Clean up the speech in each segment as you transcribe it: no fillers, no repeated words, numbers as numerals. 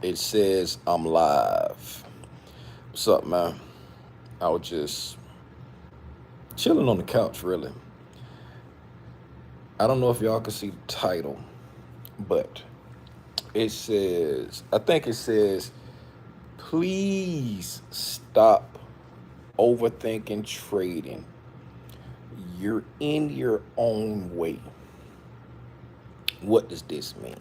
It says I'm live. What's up, man? I was just chilling on the couch, really. I don't know if y'all can see the title, but I think it says, please stop overthinking trading. You're in your own way. What does this mean?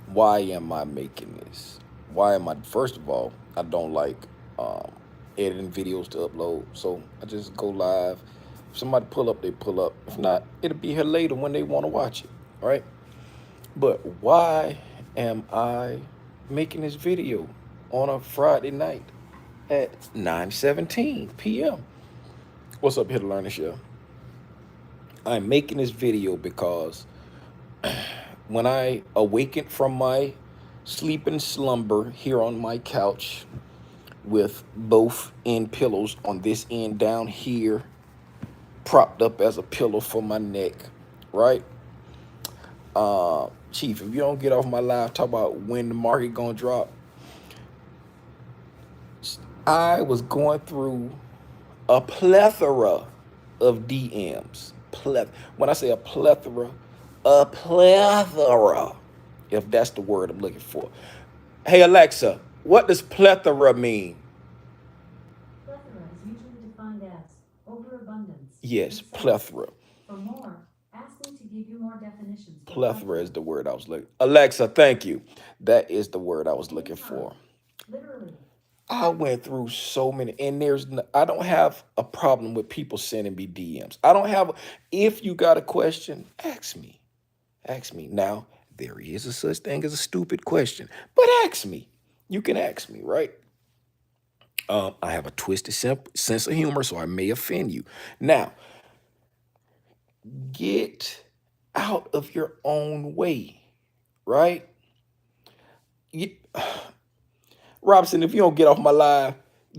Why am I making this? Why am I, first of all, I don't like um, editing videos to upload. So I just go live. If somebody pull up, they pull up. If not, it'll be here later when they want to watch it. Right? But why am I making this video on a Friday night at 9:17 p.m.? What's up here to learn this show? I'm making this video because when I awakened from my sleep and slumber here on my couch with both end pillows on this end down here, propped up as a pillow for my neck, right? Chief, if you don't get off my live, talk about when the market gonna drop. I was going through a plethora of DMs. When I say a plethora, if that's the word I'm looking for. Hey Alexa, what does plethora mean? Plethora is usually defined as overabundance. Yes, plethora. For more, ask me to give you more definitions. Plethora is the word I was looking. Alexa, thank you. That is the word I was looking for. Literally. I went through so many, and I don't have a problem with people sending me DMs. I don't have, if you got a question, ask me. Ask me. Now, there is a such thing as a stupid question, but ask me. You can ask me, right? I have a twisted sense of humor, so I may offend you. Now, get out of your own way, right? You, Robson, if you don't get off my live,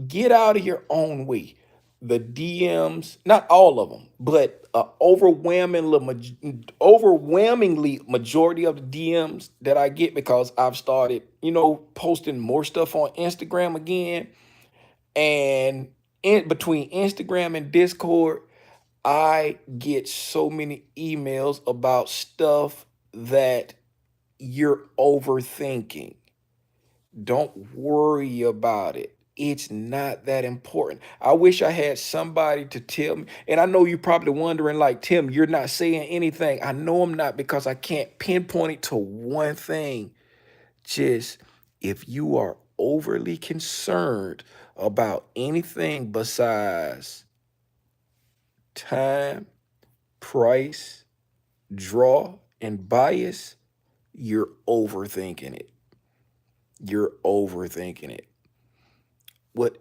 get out of your own way. The DMs, not all of them, but overwhelmingly majority of the DMs that I get, because I've started, posting more stuff on Instagram again, and in between Instagram and Discord, I get so many emails about stuff that you're overthinking. Don't worry about it. It's not that important. I wish I had somebody to tell me. And I know you're probably wondering, like, Tim, you're not saying anything. I know I'm not, because I can't pinpoint it to one thing. Just if you are overly concerned about anything besides time, price, draw, and bias, you're overthinking it. You're overthinking it.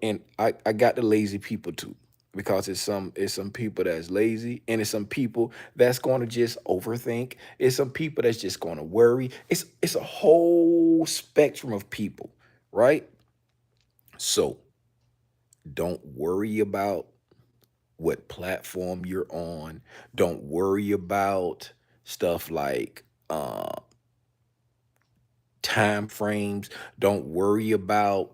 And I got the lazy people too, because it's some people that's lazy, and it's some people that's going to just overthink. It's some people that's just going to worry. It's a whole spectrum of people, right? So don't worry about what platform you're on. Don't worry about stuff like time frames. Don't worry about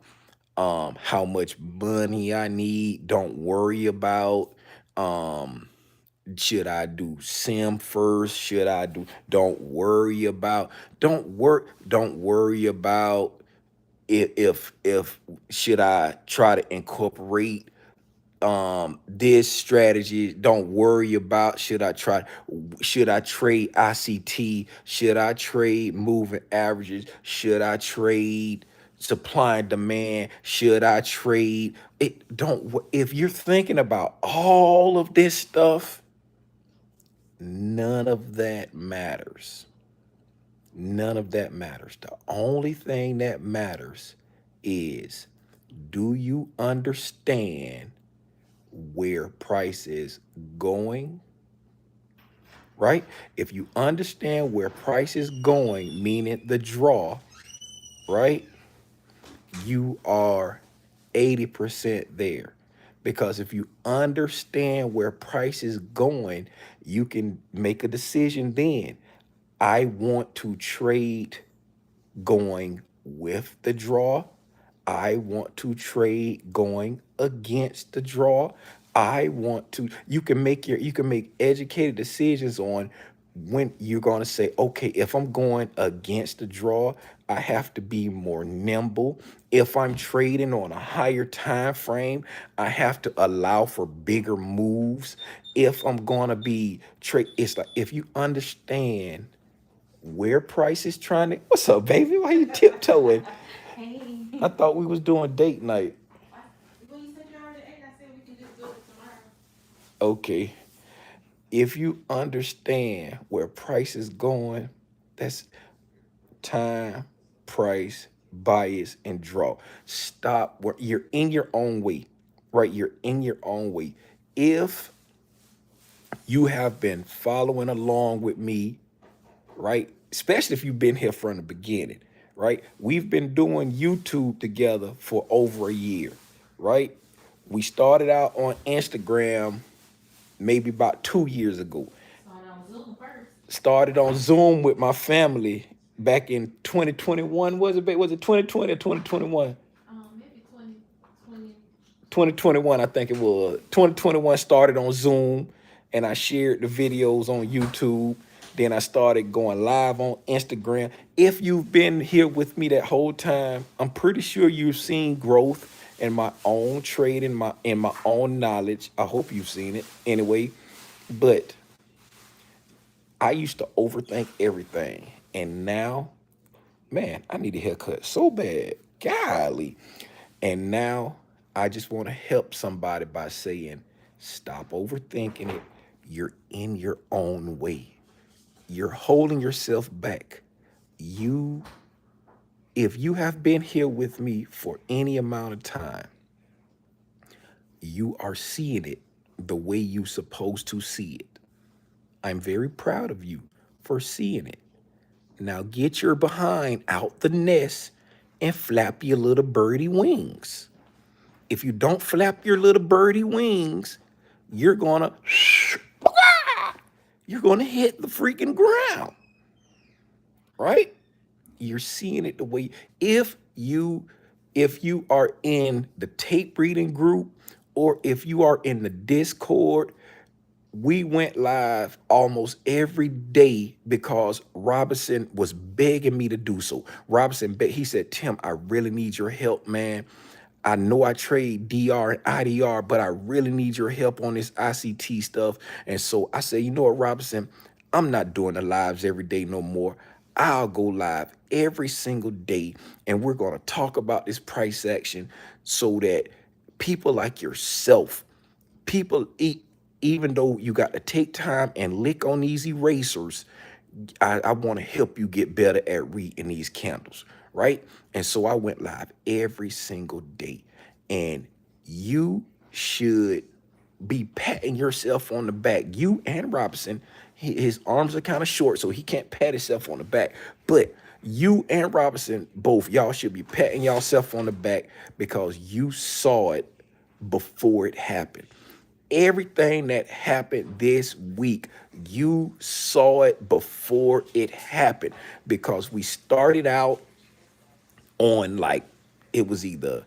how much money I need. Don't worry about um should I do sim first? Should I do don't worry about if should I try to incorporate this strategy. Don't worry about should I trade ICT, should I trade moving averages, should I trade supply and demand, should I trade it. If you're thinking about all of this stuff, none of that matters. None of that matters. The only thing that matters is, do you understand where price is going, right? If you understand where price is going, meaning the draw, right, you are 80% there. Because if you understand where price is going, you can make a decision then. I want to trade going with the draw. I want to trade going against the draw. I want to you can make educated decisions on when you're going to say, okay, if I'm going against the draw, I have to be more nimble. If I'm trading on a higher time frame, I have to allow for bigger moves. If I'm going to be trade, it's like if you understand where price is trying to. What's up, baby? Why you tiptoeing? Hey. I thought we was doing date night. I, well, you said you already ate. I said we can just do it tomorrow. Okay. If you understand where price is going, that's time, price, bias, and draw. Stop where you're in your own way, right? You're in your own way. If you have been following along with me, right? Especially if you've been here from the beginning, right? We've been doing YouTube together for over a year, right? We started out on Instagram maybe about 2 years ago. Started on Zoom first. Started on Zoom with my family back in 2021. Was it? Was it 2020 or 2021? Maybe 2020. 2021, I think it was. 2021 started on Zoom, and I shared the videos on YouTube. Then I started going live on Instagram. If you've been here with me that whole time, I'm pretty sure you've seen growth in my own trade, in my own knowledge. I hope you've seen it anyway. But I used to overthink everything, and now, man, I need a haircut so bad. Golly. And now I just want to help somebody by saying, stop overthinking it. You're in your own way. You're holding yourself back. You, if you have been here with me for any amount of time, you are seeing it the way you're supposed to see it. I'm very proud of you for seeing it. Now get your behind out the nest and flap your little birdie wings. If you don't flap your little birdie wings, you're gonna you're gonna hit the freaking ground, right? You're seeing it the way if you are in the tape reading group or if you are in the Discord, we went live almost every day because Robinson was begging me to do so. He said, Tim, I really need your help, man. I know I trade DR and IDR, but I really need your help on this ICT stuff. And so I said, you know what, Robinson, I'm not doing the lives every day no more. I'll go live every single day, and we're going to talk about this price action so that people like yourself, people eat, even though you got to take time and lick on these erasers, I want to help you get better at reading these candles, right? And so I went live every single day. And you should be patting yourself on the back. You and Robinson, his arms are kind of short, so he can't pat himself on the back. But you and Robinson, both y'all should be patting yourself on the back because you saw it before it happened. Everything that happened this week, you saw it before it happened because we started out on like it was either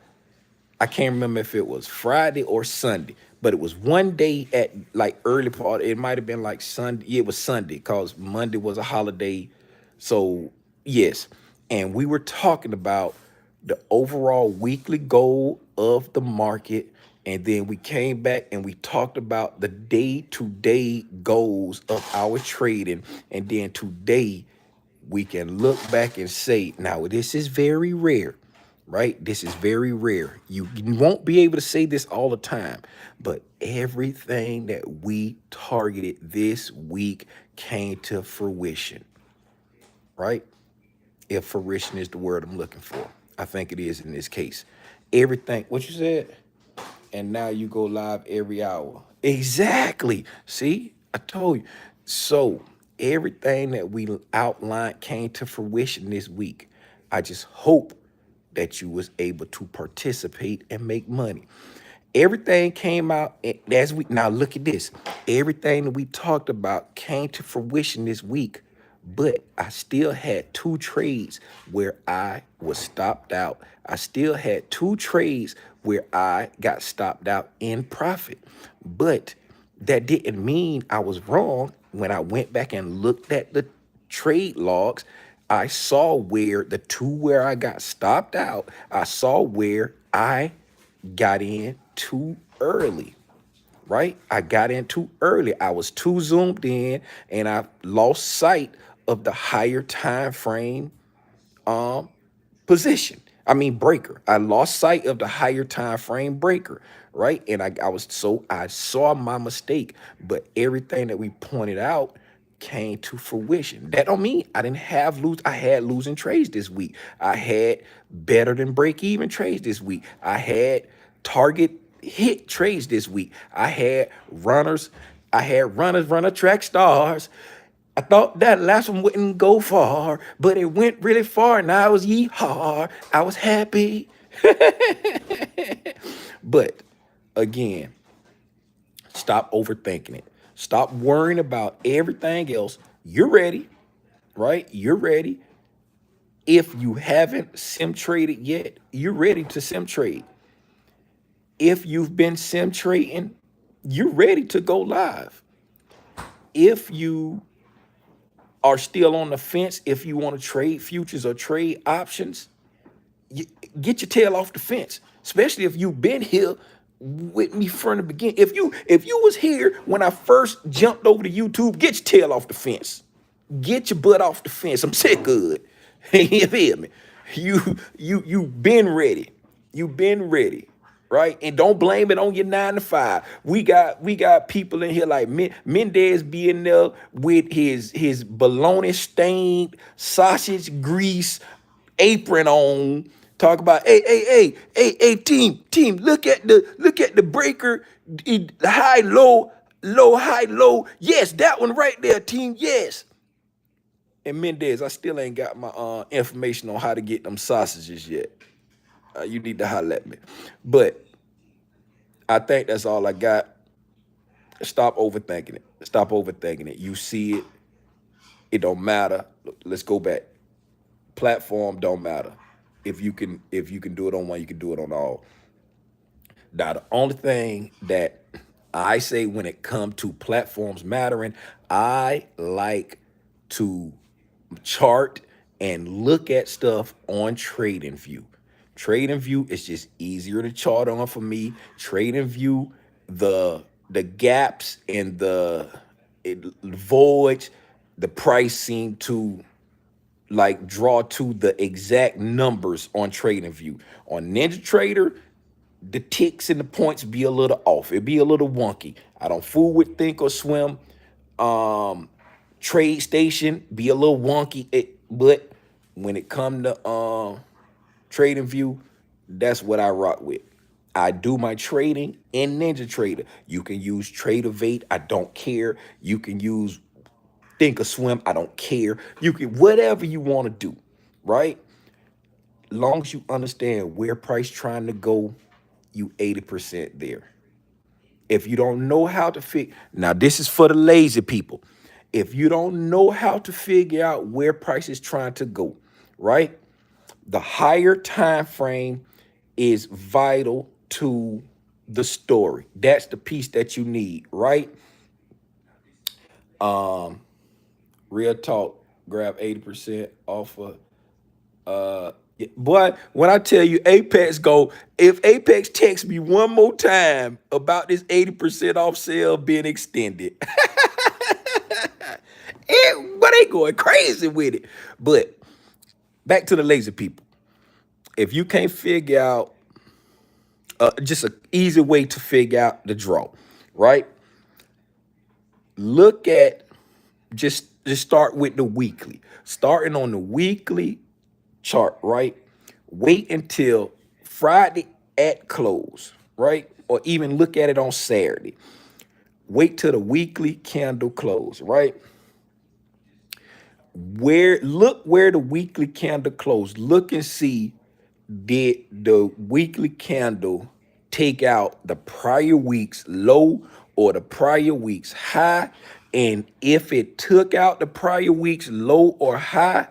I can't remember if it was Friday or Sunday, but it was one day at like early part. It might have been like Sunday. Yeah, it was Sunday because Monday was a holiday. So, yes. And we were talking about the overall weekly goal of the market. And then we came back and we talked about the day-to-day goals of our trading. And then today we can look back and say, now this is very rare, right? This is very rare. You won't be able to say this all the time, but everything that we targeted this week came to fruition, right? If fruition is the word I'm looking for, I think it is in this case. Everything, what you said? And now you go live every hour. Exactly. See, I told you. So everything that we outlined came to fruition this week. I just hope that you was able to participate and make money. Everything came out as we now look at this. Everything that we talked about came to fruition this week but I still had two trades where I was stopped out. I still had two trades where I got stopped out in profit. But that didn't mean I was wrong. When I went back and looked at the trade logs, I saw where the two where I got stopped out, I saw where I got in too early, right? I got in too early. I was too zoomed in and I lost sight of the higher time frame um position. I mean breaker. I lost sight of the higher time frame breaker, right? And I saw my mistake, but everything that we pointed out came to fruition. That don't mean I had losing trades this week. I had better than break even trades this week. I had target hit trades this week. I had runners run a track stars. I thought that last one wouldn't go far, but it went really far, and I was yeehaw. I was happy. But again, stop overthinking it. Stop worrying about everything else. You're ready, right? You're ready. If you haven't sim traded yet, you're ready to sim trade. If you've been sim trading, you're ready to go live. If you are still on the fence, if you want to trade futures or trade options, you, get your tail off the fence. Especially if you've been here with me from the beginning. If you was here when I first jumped over to YouTube, get your tail off the fence. Get your butt off the fence. I'm sick good. You feel me? You been ready. You been ready. Right? And don't blame it on your 9 to 5. We got people in here like Mendez being there with his bologna stained sausage grease apron on. Talk about hey team, look at the breaker, high low high low. Yes, that one right there, team. Yes. And Mendez, I still ain't got my information on how to get them sausages yet. You need to holler at me. But I think that's all I got. Stop overthinking it. Stop overthinking it. You see it. It don't matter. Let's go back. Platform don't matter. If you can do it on one, you can do it on all. Now the only thing that I say when it comes to platforms mattering, I like to chart and look at stuff on TradingView. TradingView is just easier to chart on for me. TradingView, the gaps and the voids, the price seem to like draw to the exact numbers on TradingView. On NinjaTrader, the ticks and the points be a little off. It be a little wonky. I don't fool with Think or Swim. Um, Trade Station be a little wonky. But when it come to TradingView, that's what I rock with. I do my trading in NinjaTrader. You can use Tradeovate. I don't care. You can use Think or Swim. I don't care. You can whatever you want to do, right? Long as you understand where price trying to go, you 80% there. If you don't know how to now this is for the lazy people. If you don't know how to figure out where price is trying to go, right? The higher time frame is vital to the story. That's the piece that you need, right? Um, Real talk, grab 80% off of yeah, boy, when I tell you Apex go, if Apex texts me one more time about this 80% off sale being extended, but they going crazy with it. But back to the lazy people. If you can't figure out just an easy way to figure out the draw, right? Look at just start with the weekly. Starting on the weekly chart, right? Wait until Friday at close, right? Or even look at it on Saturday. Wait till the weekly candle close, right? Where the weekly candle close. Look and see, did the weekly candle take out the prior week's low or the prior week's high? And if it took out the prior week's low or high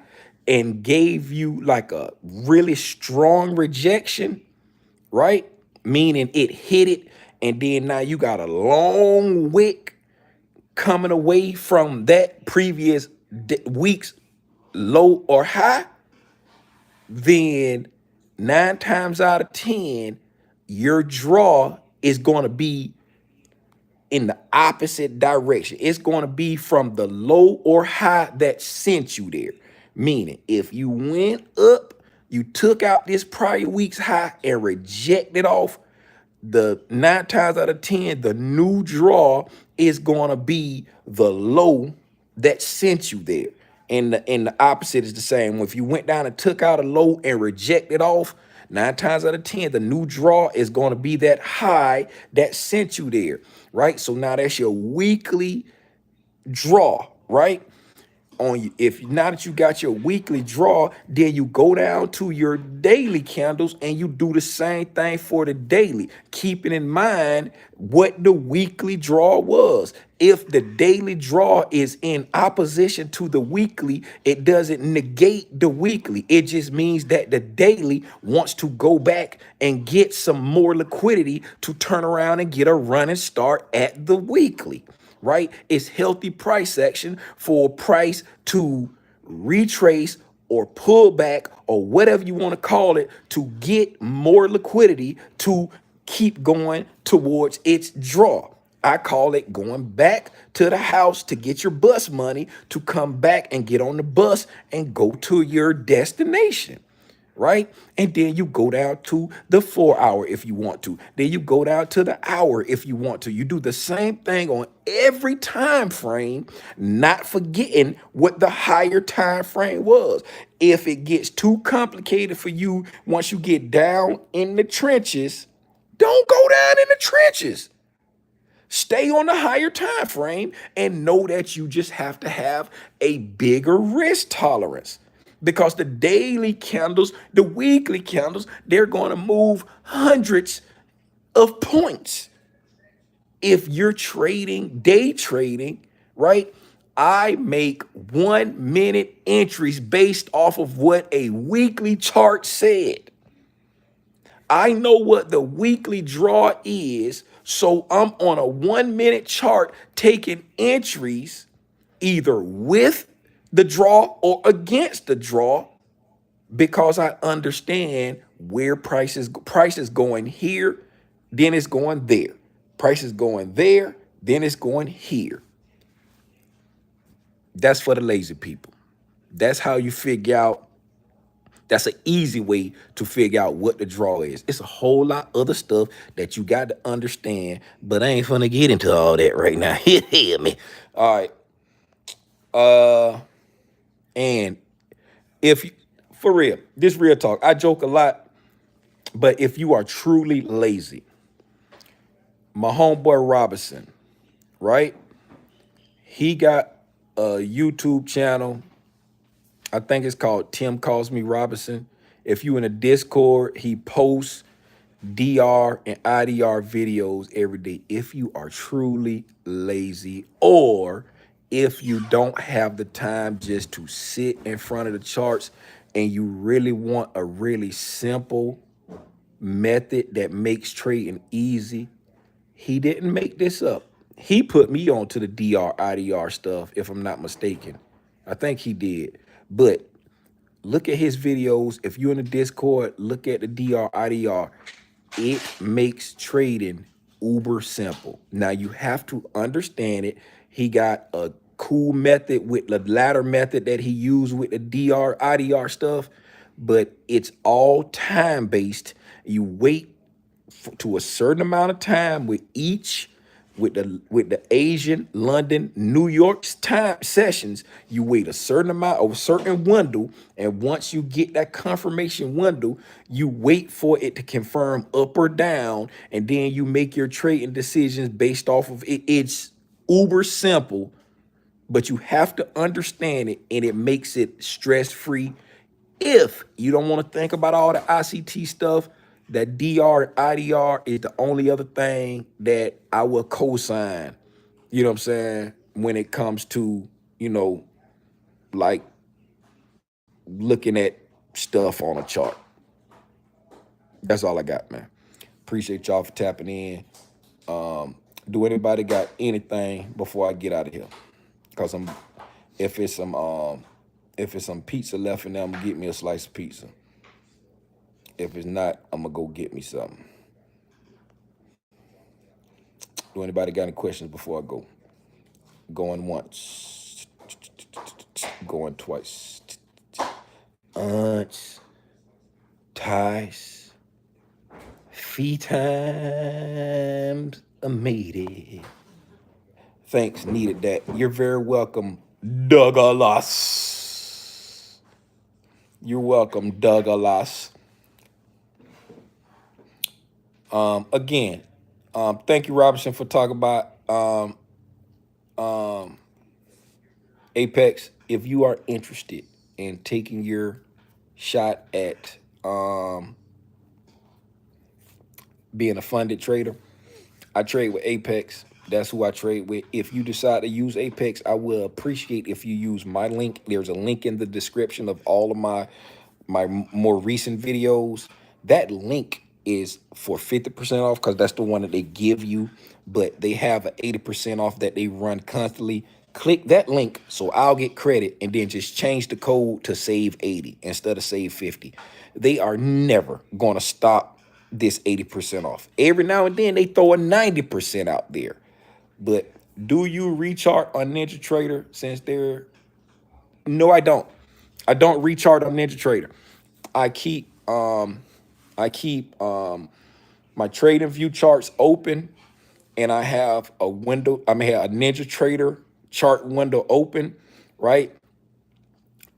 and gave you like a really strong rejection, right? Meaning it hit it, and then now you got a long wick coming away from that previous week's low or high, then 9 times out of 10, your draw is going to be in the opposite direction. It's going to be from the low or high that sent you there. Meaning, if you went up, you took out this prior week's high and rejected off, the 9 times out of 10, the new draw is going to be the low that sent you there. And the opposite is the same. If you went down and took out a low and rejected off, 9 times out of 10, the new draw is going to be that high that sent you there, right? So now that's your weekly draw, right? On you, if now that you got your weekly draw, then you go down to your daily candles and you do the same thing for the daily, keeping in mind what the weekly draw was. If the daily draw is in opposition to the weekly, it doesn't negate the weekly. It just means that the daily wants to go back and get some more liquidity to turn around and get a running start at the weekly, right? It's healthy price action for price to retrace or pull back or whatever you want to call it to get more liquidity to keep going towards its draw. I call it going back to the house to get your bus money to come back and get on the bus and go to your destination, right? And then you go down to the 4 hour if you want to. Then you go down to the hour if you want to. You do the same thing on every time frame, not forgetting what the higher time frame was. If it gets too complicated for you once you get down in the trenches, don't go down in the trenches. Stay on the higher time frame and know that you just have to have a bigger risk tolerance, because the daily candles, the weekly candles, they're going to move hundreds of points. If you're trading, day trading, right? I make 1 minute entries based off of what a weekly chart said. I know what the weekly draw is, so I'm on a 1 minute chart taking entries either with the draw or against the draw, because I understand where price is going here, then it's going there. Price is going there, then it's going here. That's for the lazy people. That's how you figure out. That's an easy way to figure out what the draw is. It's a whole lot other stuff that you got to understand, but I ain't finna get into all that right now. Hear me? All right. And if you, for real, this real talk, I joke a lot, but if you are truly lazy, my homeboy Robinson, right? He got a YouTube channel. I think it's called Tim Calls Me Robinson. If you in a Discord, he posts DR and IDR videos every day. If you are truly lazy, or if you don't have the time just to sit in front of the charts and you really want a really simple method that makes trading easy, he didn't make this up. He put me on to the DR IDR stuff, if I'm not mistaken. I think he did. But look at his videos. If you're in the Discord, look at the DR IDR. It makes trading uber simple. Now you have to understand it. He got a cool method with the ladder method that he used with the DR IDR stuff, but it's all time based. You wait to a certain amount of time with each, with the Asian, London, New York's time sessions. You wait a certain amount of a certain window, and once you get that confirmation window, you wait for it to confirm up or down, and then you make your trading decisions based off of it. It's uber simple, but you have to understand it, and it makes it stress-free. If you don't want to think about all the ICT stuff, that DR and IDR is the only other thing that I will co-sign. You know what I'm saying? when it comes to, you know, like looking at stuff on a chart. That's all I got, man. Appreciate y'all for tapping in. Do anybody got anything before I get out of here? Cause I'm if it's some if it's some pizza left in there, I'm gonna get me a slice of pizza. If it's not, I'm gonna go get me something. Do anybody got any questions before I go? Going once, going twice, once, twice, three times a matey. Thanks, needed that. You're very welcome, Douglas. You're welcome, Douglas. Again, thank you, Robinson, for talking about Apex. If you are interested in taking your shot at being a funded trader, I trade with Apex. That's who I trade with. If you decide to use Apex, I will appreciate if you use my link. There's a link in the description of all of my more recent videos. That link is for 50% off because that's the one that they give you, but they have an 80% off that they run constantly. Click that link so I'll get credit and then just change the code to save 80 instead of save 50. They are never going to stop this 80% off. Every now and then they throw a 90% out there. But do you rechart on Ninja Trader since they're no, I don't. I don't rechart on Ninja Trader. I keep my trading view charts open and I have a window, I mean a Ninja Trader chart window open, right?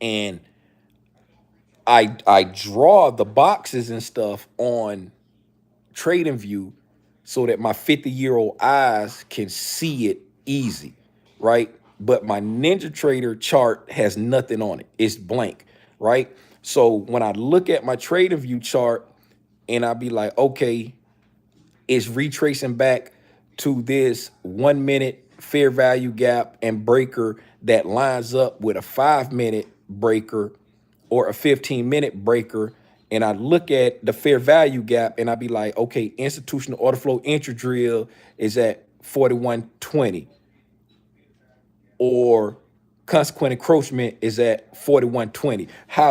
And I draw the boxes and stuff on trading view so that my 50-year-old eyes can see it easy, right? But my Ninja Trader chart has nothing on it. It's blank, right? So when I look at my trading view chart and I be like, okay, it's retracing back to this 1 minute fair value gap and breaker that lines up with a 5 minute breaker or a 15-minute breaker. And I look at the fair value gap and I be like, okay, institutional order flow entry drill is at 4120 or consequent encroachment is at 4120.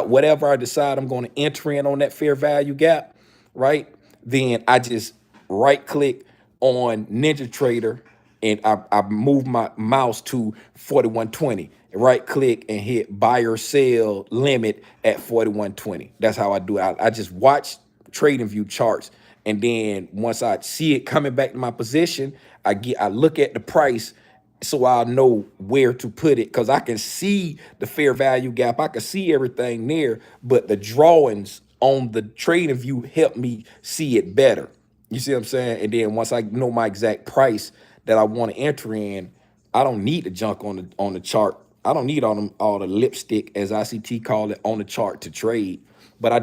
Whatever I decide I'm going to enter in on that fair value gap, right? Then I just right click on Ninja Trader and I move my mouse to 4120. Right click and hit buy or sell limit at 4120. That's how I do it. I just watch trading view charts. And then once I see it coming back to my position, I look at the price so I'll know where to put it because I can see the fair value gap. I can see everything there, but the drawings on the trading view help me see it better. You see what I'm saying? And then once I know my exact price that I want to enter in, I don't need the junk on the chart. I don't need all the lipstick, as ICT call it, on the chart to trade. But I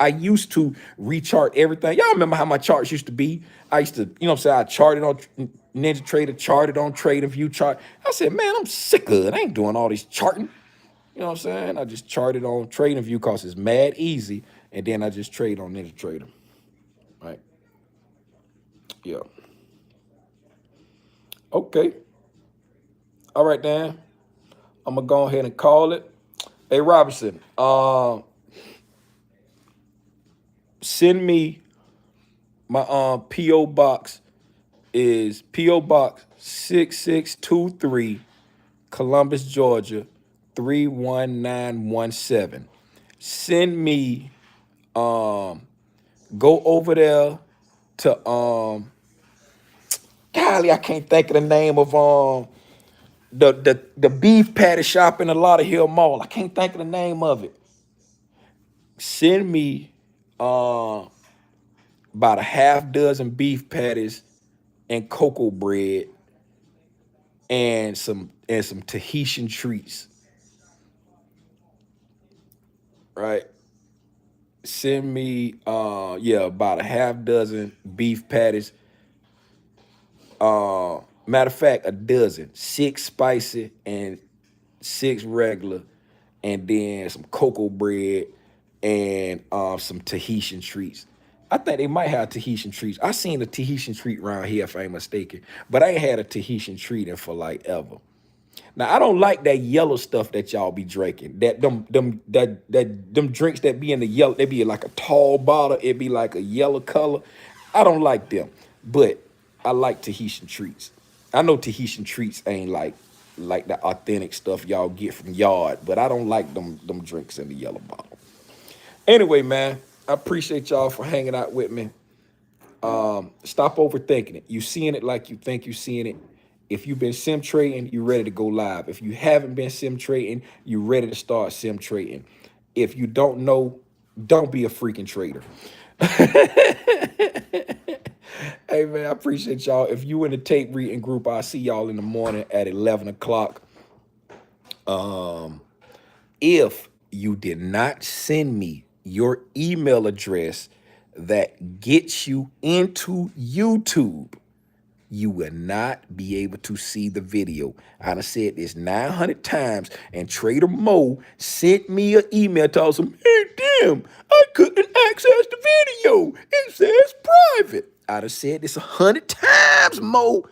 used to rechart everything. Y'all remember how my charts used to be? I used to, you know what I'm saying? I charted on Ninja Trader, charted on Trade and View chart. I said, man, I'm sick of it. I ain't doing all this charting. You know what I'm saying? I just charted on Trade and View because it's mad easy. And then I just trade on Ninja Trader. Right? Yeah. Okay. All right, Dan. I'm gonna go ahead and call it. Hey Robinson, send me my PO box is PO box 6623 Columbus, Georgia 31917. Send me go over there to golly, I can't think of the name of the beef patty shop in the Lauderhill Mall. I can't think of the name of it. Send me about a half dozen beef patties and cocoa bread and some Tahitian treats, right? Send me yeah, about a half dozen beef patties Matter of fact, a dozen, six spicy and six regular, and then some cocoa bread and some Tahitian treats. I think they might have Tahitian treats. I seen a Tahitian treat around here, if I ain't mistaken, but I ain't had a Tahitian treat in for like ever. Now I don't like that yellow stuff that y'all be drinking. Them drinks that be in the yellow, they be like a tall bottle. It be like a yellow color. I don't like them, but I like Tahitian treats. I know Tahitian treats ain't like the authentic stuff y'all get from yard, but I don't like them drinks in the yellow bottle. Anyway, man, I appreciate y'all for hanging out with me. Stop overthinking it. You seeing it like you think you seeing it. If you've been sim trading, you're ready to go live. If you haven't been sim trading, you're ready to start sim trading. If you don't know, don't be a freaking trader. Hey man, I appreciate y'all. If you in the tape reading group, I'll see y'all in the morning at 11 o'clock. If you did not send me your email address that gets you into YouTube, you will not be able to see the video. I done said this 900 times, and Trader Mo sent me an email telling him, hey, damn, I couldn't access the video. It says private. I done said this 100 times, Mo.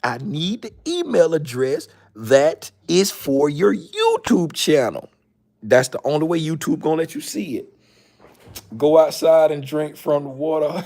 I need the email address that is for your YouTube channel. That's the only way YouTube gonna let you see it. Go outside and drink from the water.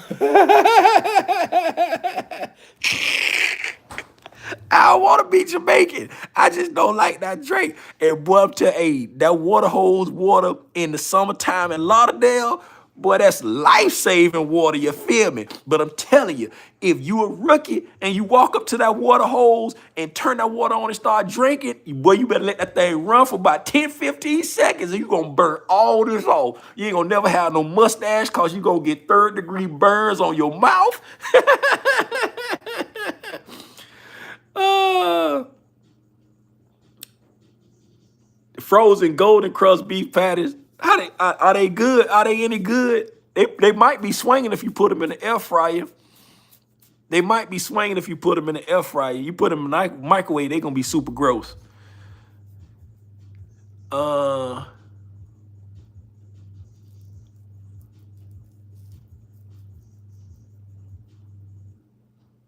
I don't want to be Jamaican. I just don't like that drink. And boy, I'm telling you, that water hose water in the summertime in Lauderdale, boy, that's life-saving water, you feel me? But I'm telling you, if you a rookie and you walk up to that water hose and turn that water on and start drinking, boy, you better let that thing run for about 10, 15 seconds and you're going to burn all this off. You ain't going to never have no mustache because you're going to get third-degree burns on your mouth. uh, Frozen golden crust beef patties. How they are they good? Are they any good? They might be swinging if you put them in the air fryer. They might be swinging if you put them in the air fryer. You put them in the microwave, they're gonna be super gross.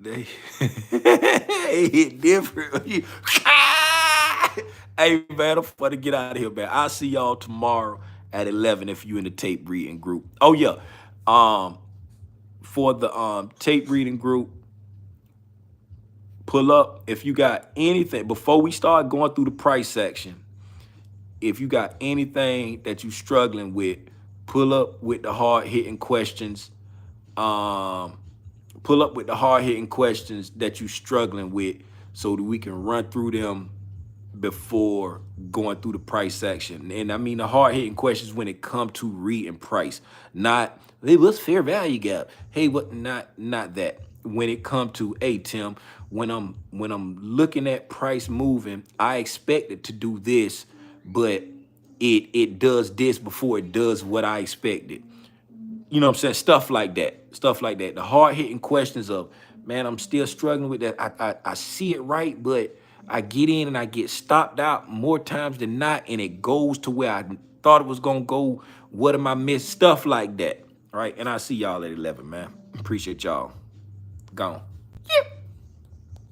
They hit different. Hey man, I'm fun to get out of here, man. I'll see y'all tomorrow at 11 if you in the tape reading group. Oh yeah. For the tape reading group, pull up if you got anything before we start going through the price section. If you got anything that you struggling with, pull up with the hard hitting questions. Pull up with the hard hitting questions that you struggling with so that we can run through them before going through the price section. And I mean the hard hitting questions when it comes to reading price, not hey, what's fair value gap? Hey, what not that. When it comes to, hey Tim, when I'm looking at price moving, I expect it to do this, but it does this before it does what I expected. You know what I'm saying? Stuff like that. Stuff like that. The hard hitting questions of, man, I'm still struggling with that. I see it right, but I get in and I get stopped out more times than not, and it goes to where I thought it was gonna go. What am I missing? Stuff like that. All right. And I'll see y'all at 11, man. Appreciate y'all. Gone.